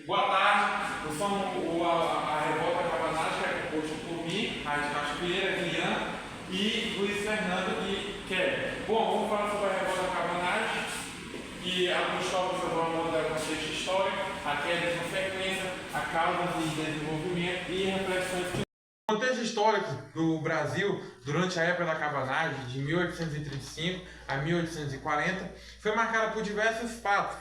Boa tarde, eu sou a Revolta Cabanagem, que é composto por mim, Raíssa Cachoeira, Guilherme e Luiz Fernando e Kelly. Bom, vamos falar sobre a Revolta Cabanagem, que alguns tópicos eu vou abordar o contexto histórico, a queda de consequência, a causa de desenvolvimento e reflexões. O contexto histórico do Brasil durante a época da cabanagem, de 1835 a 1840, foi marcado por diversos fatos,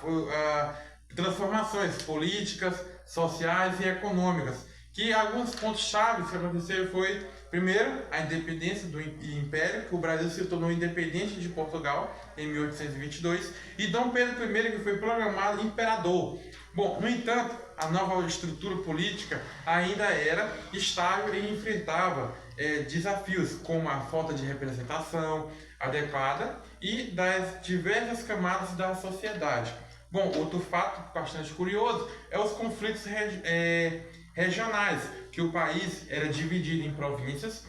transformações políticas, sociais e econômicas, que alguns pontos chaves que aconteceram foi, primeiro, a independência do Império, que o Brasil se tornou independente de Portugal em 1822, e Dom Pedro I, que foi proclamado imperador. Bom, no entanto, a nova estrutura política ainda era estável e enfrentava desafios como a falta de representação adequada e das diversas camadas da sociedade. Bom, outro fato bastante curioso é os conflitos regionais, que o país era dividido em províncias,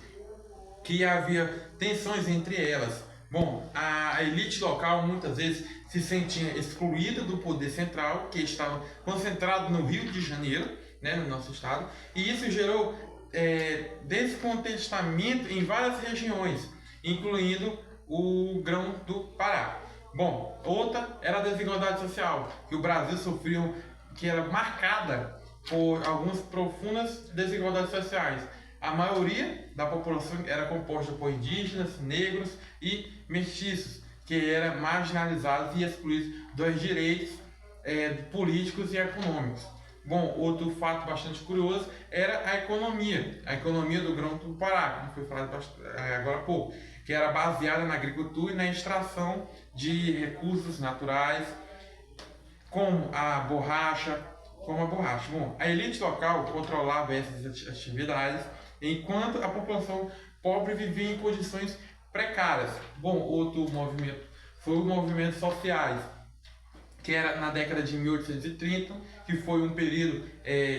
que havia tensões entre elas. Bom, a elite local muitas vezes se sentia excluída do poder central, que estava concentrado no Rio de Janeiro, né, no nosso estado, e isso gerou descontentamento em várias regiões, incluindo o Grão do Pará. Bom, outra era a desigualdade social, que o Brasil sofreu, que era marcada por algumas profundas desigualdades sociais. A maioria da população era composta por indígenas, negros e mestiços, que eram marginalizados e excluídos dos direitos políticos e econômicos. Bom, outro fato bastante curioso era a economia do Grão do Pará, como foi falado agora há pouco, que era baseada na agricultura e na extração de recursos naturais, como a borracha. Bom, a elite local controlava essas atividades, enquanto a população pobre vivia em condições precárias. Bom, outro movimento foi o movimento sociais, que era na década de 1830, que foi um período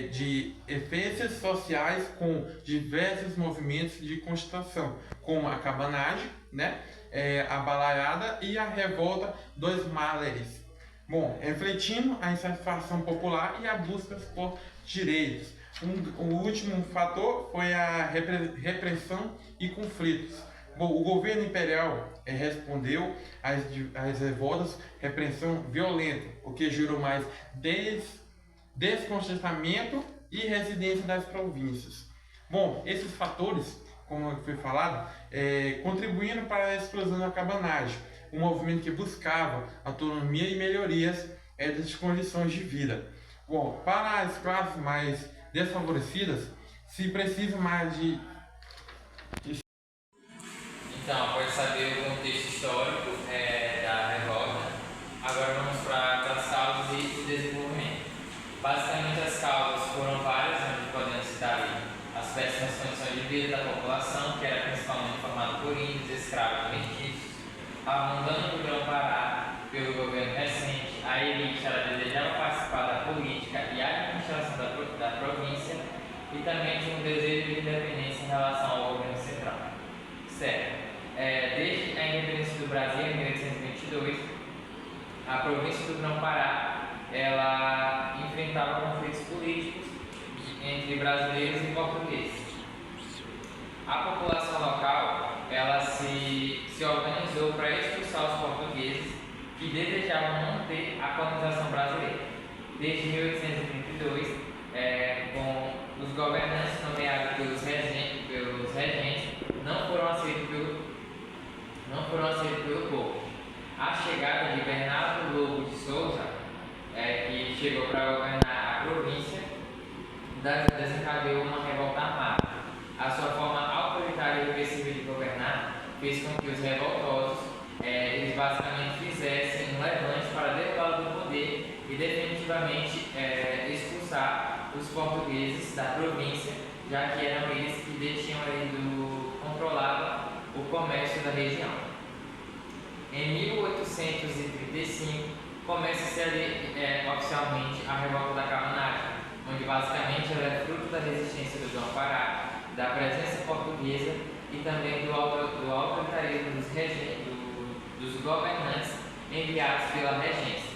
de efências sociais com diversos movimentos de constituição, como a cabanagem, né, a balaiada e a revolta dos maleres. Bom, refletindo a insatisfação popular e a busca por direitos. O último fator foi a repressão e conflitos. Bom, o governo imperial respondeu às revoltas, repressão violenta, o que gerou mais descontentamento e residência das províncias. Bom, esses fatores, como foi falado, contribuíram para a explosão da cabanagem, um movimento que buscava autonomia e melhorias das condições de vida. Bom, para as classes mais desfavorecidas, se precisa mais de... Então, após saber o contexto histórico da revolta, agora vamos para as causas e desenvolvimento. Basicamente, as causas foram várias, onde podemos citar aí as péssimas condições de vida da população, que era principalmente formada por índios, escravos e mestiços, abandono do Grão-Pará pelo governo recente, a elite ela desejava participar da política e administração da província e também tinha um desejo de independência em relação ao governo central. Certo. Desde a independência do Brasil em 1822, a província do Grão-Pará ela enfrentava conflitos políticos entre brasileiros e portugueses. A população local ela se organizou para expulsar os portugueses que desejavam manter a colonização brasileira. Desde 1832, com os governantes nomeados pelos regentes não foram aceitos pelo povo. A chegada de Bernardo Lobo de Souza, que chegou para governar a província, desencadeou uma revolta armada. A sua forma autoritária e repressiva de governar fez com que os revoltosos eles basicamente fizessem um levante para derrubá-lo do poder e definitivamente expulsar os portugueses da província, já que eram eles que controlavam o comércio da região. Em 1835 começa-se oficialmente a revolta da cabanagem, onde basicamente ela é fruto da resistência do Grão-Pará, da presença portuguesa e também do autoritarismo dos governantes enviados pela regência.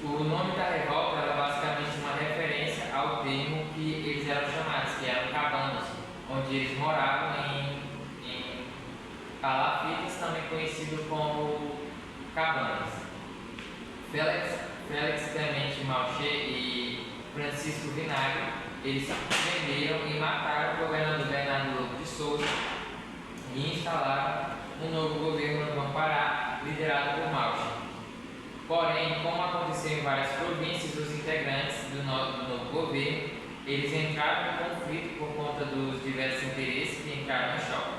O nome da revolta era basicamente uma referência ao termo que eles eram chamados, que eram cabanas, onde eles moravam em palafitas, também conhecido como cabanas. Félix Clemente Malcher e Francisco Vinagre, eles se prenderam e mataram o governador Bernardo Lobo de Souza e instalaram um novo governo no Grão Pará, liderado por Malcher. Porém, como aconteceu em várias províncias, os integrantes do novo governo, eles entraram em conflito por conta dos diversos interesses que entraram em choque.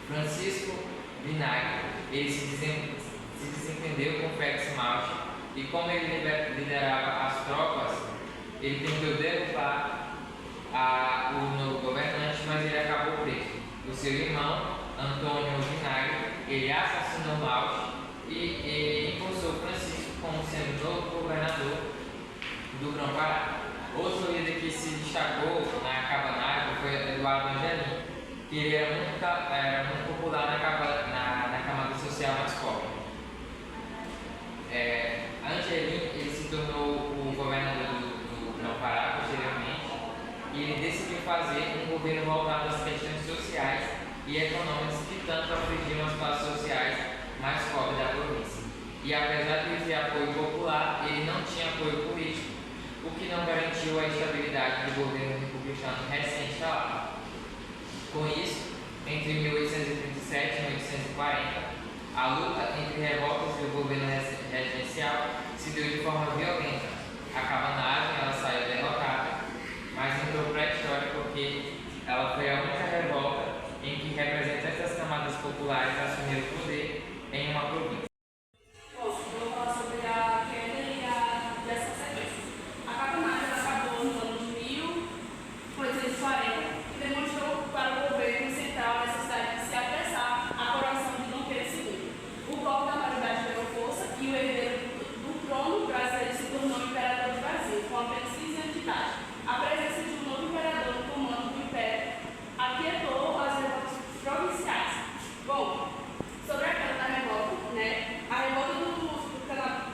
Francisco Vinagre, ele se desentendeu com Félix Malcher e, como ele liderava as tropas, ele tentou derrubar o novo governante, mas ele acabou preso. O seu irmão, Antônio Vinagre, ele assassinou Malcher e impulsou Francisco como sendo novo governador do Grão Pará. Outro líder que se destacou na cabanagem foi Eduardo Angelim, que ele era muito popular na camada social mais pobre. Angelim, ele se tornou o governador do Grão Pará posteriormente, e ele decidiu fazer um governo voltado às questões sociais e econômicas que tanto afligiam as classes sociais mais pobres da província. E apesar de ter apoio popular, ele não tinha apoio político, o que não garantiu a estabilidade do governo republicano recém-instalado. Com isso, entre 1837 e 1840, a luta entre revoltas e o governo regencial se deu de forma violenta. A cabanagem ela saiu derrotada, mas entrou para a história porque ela foi a única revolta em que representantes das camadas populares assumiram o poder em uma província. Bom, eu vou falar sobre a queda e dessa sequência. A cabanagem acabou no ano de 1840 e demonstrou para o governo central a necessidade de se apressar a coroação de Dom Pedro II. O golpe da maioridade ganhou força e o herdeiro do trono brasileiro se tornou imperador do Brasil, com apenas 15 anos de idade. A presença de um novo imperador no comando do império aquietou as revoltas provinciais. Bom, sobre a queda da revolta, a revolta do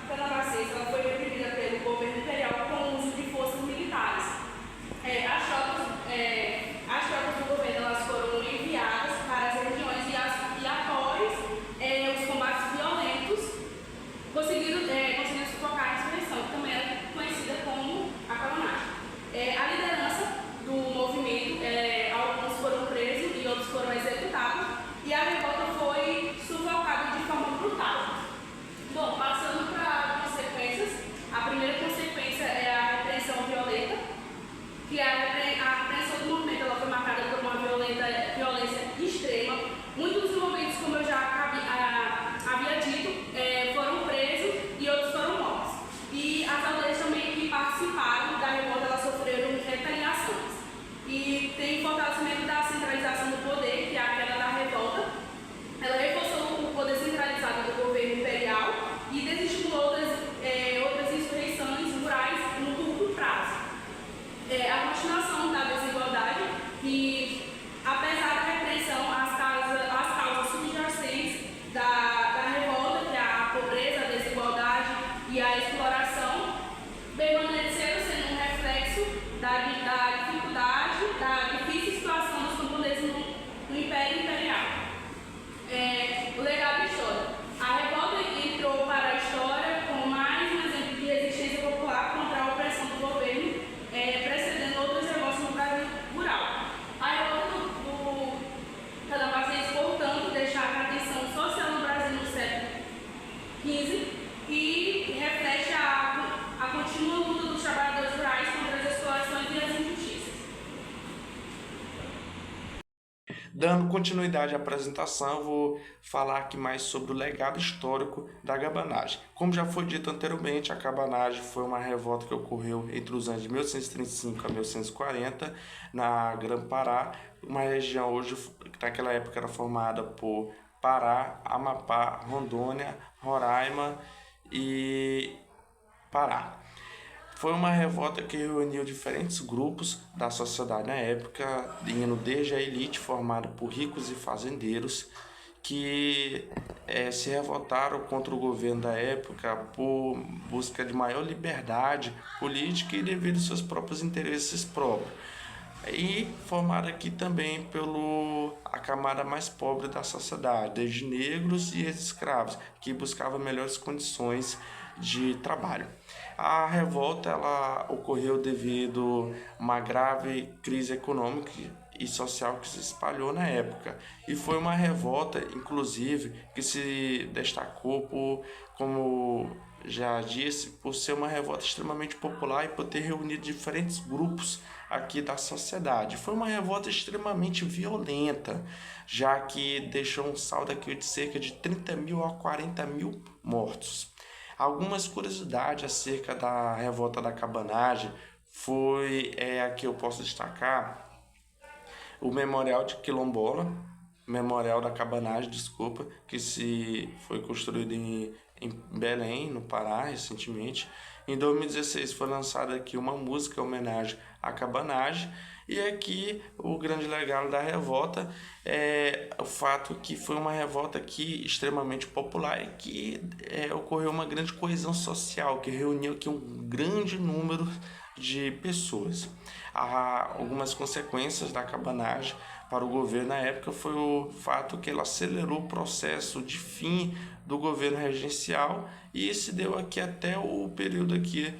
Canavacês foi reprimida pelo governo imperial com o uso de forças militares. As tropas do governo elas foram enviadas para as regiões e após os combates violentos conseguiram sufocar a insurreição, que também era conhecida como a cabanagem. A liderança do movimento, alguns foram presos e outros foram executados, e a revolta foi sufocada de forma brutal. Bom, passando para consequências, a primeira consequência é a repressão violenta, que a repressão do movimento ela foi marcada por uma violência extrema. Muitos dos envolvidos, como eu já havia dito, foram presos e outros foram mortos. E as aldeias também que participaram da revolta elas sofreram retaliações. E tem fortalecimento da centralização do poder, que é a queda da revolta. Ela reforçou o poder centralizado do governo imperial e desestimulou outras insurreições rurais no curto prazo. A continuação da desigualdade e, apesar da repressão, as causas subjacentes da revolta, que é a pobreza, a desigualdade e a exploração, permaneceram sendo um reflexo da dificuldade, da difícil situação dos camponeses no Império Imperial. O legado histórico. A revolta entrou para a história como mais um exemplo de resistência popular contra a opressão do governo, precedendo outras revoltas no Brasil rural. A revolta do Canavacês, portanto, deixava a tensão social no Brasil no século XV e reflete a contínua luta dos trabalhadores rurais contra as explorações e as injustiças. Dando continuidade à apresentação, eu vou falar aqui mais sobre o legado histórico da cabanagem. Como já foi dito anteriormente, a cabanagem foi uma revolta que ocorreu entre os anos de 1835 a 1840 na Grã-Pará, uma região hoje que naquela época era formada por Pará, Amapá, Rondônia, Roraima e Pará. Foi uma revolta que reuniu diferentes grupos da sociedade na época, indo desde a elite formada por ricos e fazendeiros, que se revoltaram contra o governo da época por busca de maior liberdade política e devido aos seus próprios interesses próprios. E formada aqui também a camada mais pobre da sociedade, desde negros e escravos, que buscavam melhores condições de trabalho. A revolta ela ocorreu devido a uma grave crise econômica e social que se espalhou na época. E foi uma revolta, inclusive, que se destacou como já disse, por ser uma revolta extremamente popular e por ter reunido diferentes grupos aqui da sociedade. Foi uma revolta extremamente violenta, já que deixou um saldo aqui de cerca de 30 mil a 40 mil mortos. Algumas curiosidades acerca da revolta da cabanagem aqui eu posso destacar o Memorial de Quilombola, Memorial da Cabanagem, que foi construído em Belém, no Pará, recentemente. Em 2016 foi lançada aqui uma música em homenagem à cabanagem. E aqui o grande legado da revolta é o fato que foi uma revolta aqui extremamente popular e que ocorreu uma grande coesão social, que reuniu aqui um grande número de pessoas. Algumas consequências da cabanagem para o governo na época foi o fato que ele acelerou o processo de fim do governo regencial e se deu aqui até o período aqui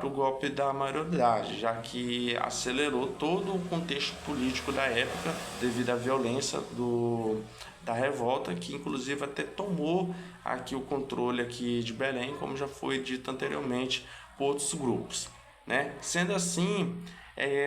do golpe da maioridade, já que acelerou todo o contexto político da época devido à violência da revolta, que inclusive até tomou aqui o controle aqui de Belém, como já foi dito anteriormente por outros grupos, né? Sendo assim,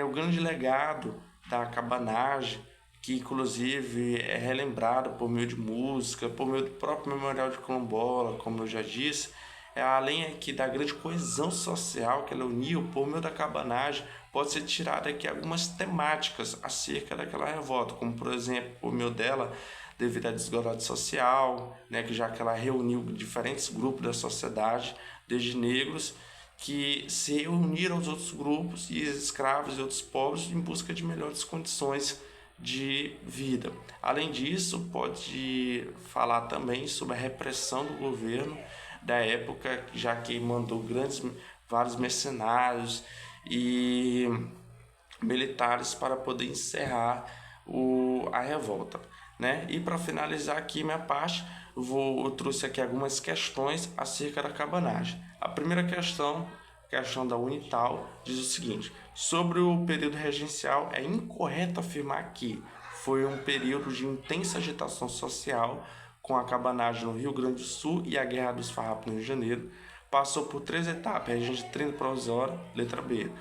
o grande legado da cabanagem, que inclusive é relembrado por meio de música, por meio do próprio Memorial de Quilombola, como eu já disse, além aqui da grande coesão social que ela uniu, por meio da cabanagem, pode ser tirada aqui algumas temáticas acerca daquela revolta, como por exemplo, por meio dela, devido à desigualdade social, né, que já que ela reuniu diferentes grupos da sociedade, desde negros, que se uniram aos outros grupos e escravos e outros povos em busca de melhores condições de vida. Além disso, pode falar também sobre a repressão do governo da época, já que mandou vários mercenários e militares para poder encerrar a revolta, né? E para finalizar aqui minha parte, eu trouxe aqui algumas questões acerca da cabanagem. A primeira questão da Unital, diz o seguinte: sobre o período regencial, é incorreto afirmar que foi um período de intensa agitação social, com a cabanagem no Rio Grande do Sul e a Guerra dos Farrapos no Rio de Janeiro. Passou por 3 etapas: regente trina provisória, letra B.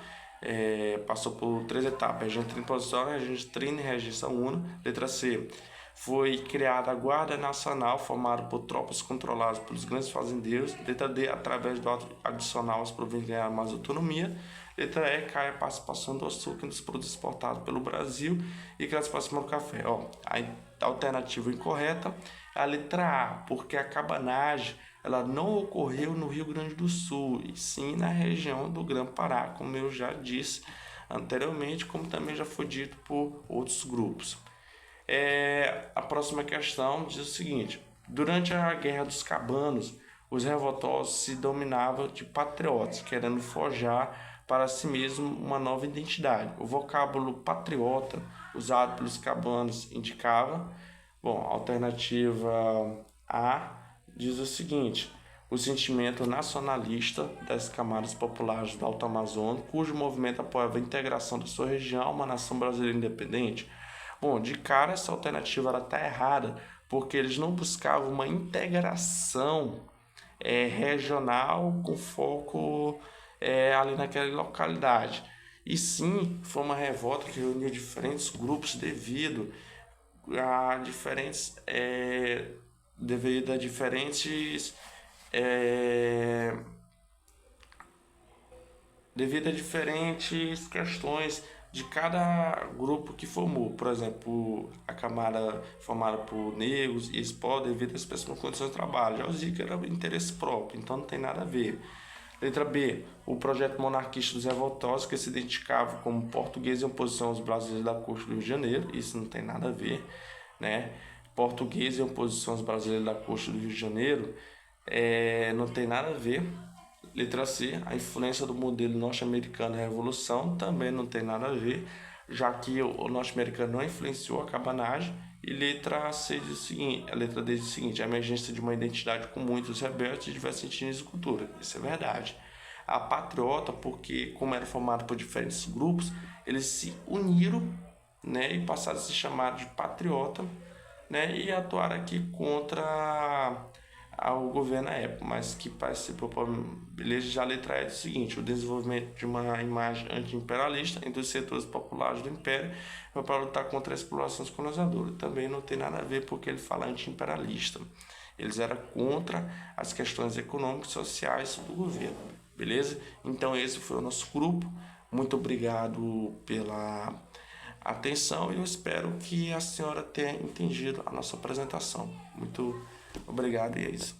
Passou por 3 etapas: regente trina provisória, regente trina e regência una, letra C. Foi criada a Guarda Nacional, formada por tropas controladas pelos grandes fazendeiros. Letra D, através do ato adicional, as províncias ganharam mais autonomia. Letra E, cai a participação do açúcar nos produtos exportados pelo Brasil e classificação do café. A alternativa incorreta é a letra A, porque a cabanagem ela não ocorreu no Rio Grande do Sul, e sim na região do Grã-Pará, como eu já disse anteriormente, como também já foi dito por outros grupos. A próxima questão diz o seguinte: durante a Guerra dos Cabanos, os revoltosos se dominavam de patriotas, querendo forjar para si mesmo uma nova identidade. O vocábulo patriota usado pelos cabanos indicava, a alternativa A diz o seguinte: o sentimento nacionalista das camadas populares do Alto Amazonas, cujo movimento apoiava a integração da sua região a uma nação brasileira independente. De cara essa alternativa está errada, porque eles não buscavam uma integração regional com foco ali naquela localidade. E sim, foi uma revolta que reuniu diferentes grupos devido a diferentes questões de cada grupo que formou. Por exemplo, a camada formada por negros e expó devido às pessoas condições de trabalho. Já o Zica era interesse próprio, então não tem nada a ver. Letra B, o projeto monarquista dos revoltosos, que se identificava como português em oposição aos brasileiros da costa do Rio de Janeiro. Isso não tem nada a ver, né? português em oposição aos brasileiros da costa do Rio de Janeiro, não tem nada a ver. Letra C, a influência do modelo norte-americano na Revolução também não tem nada a ver, já que o norte-americano não influenciou a cabanagem. E letra C diz o seguinte, a letra D diz o seguinte, a emergência de uma identidade comum entre os rebeldes de diversas etnias e culturas. Isso é verdade. A patriota, porque como era formado por diferentes grupos, eles se uniram, né, e passaram a se chamar de patriota, né, e atuaram aqui contra ao governo na época, mas que participou, beleza, já a letra E é o seguinte, o desenvolvimento de uma imagem anti-imperialista entre os setores populares do Império para lutar contra a exploração colonizadora. Também não tem nada a ver porque ele fala anti-imperialista. Eles eram contra as questões econômicas e sociais do governo, beleza? Então esse foi o nosso grupo. Muito obrigado pela atenção e eu espero que a senhora tenha entendido a nossa apresentação. Muito obrigado e é isso.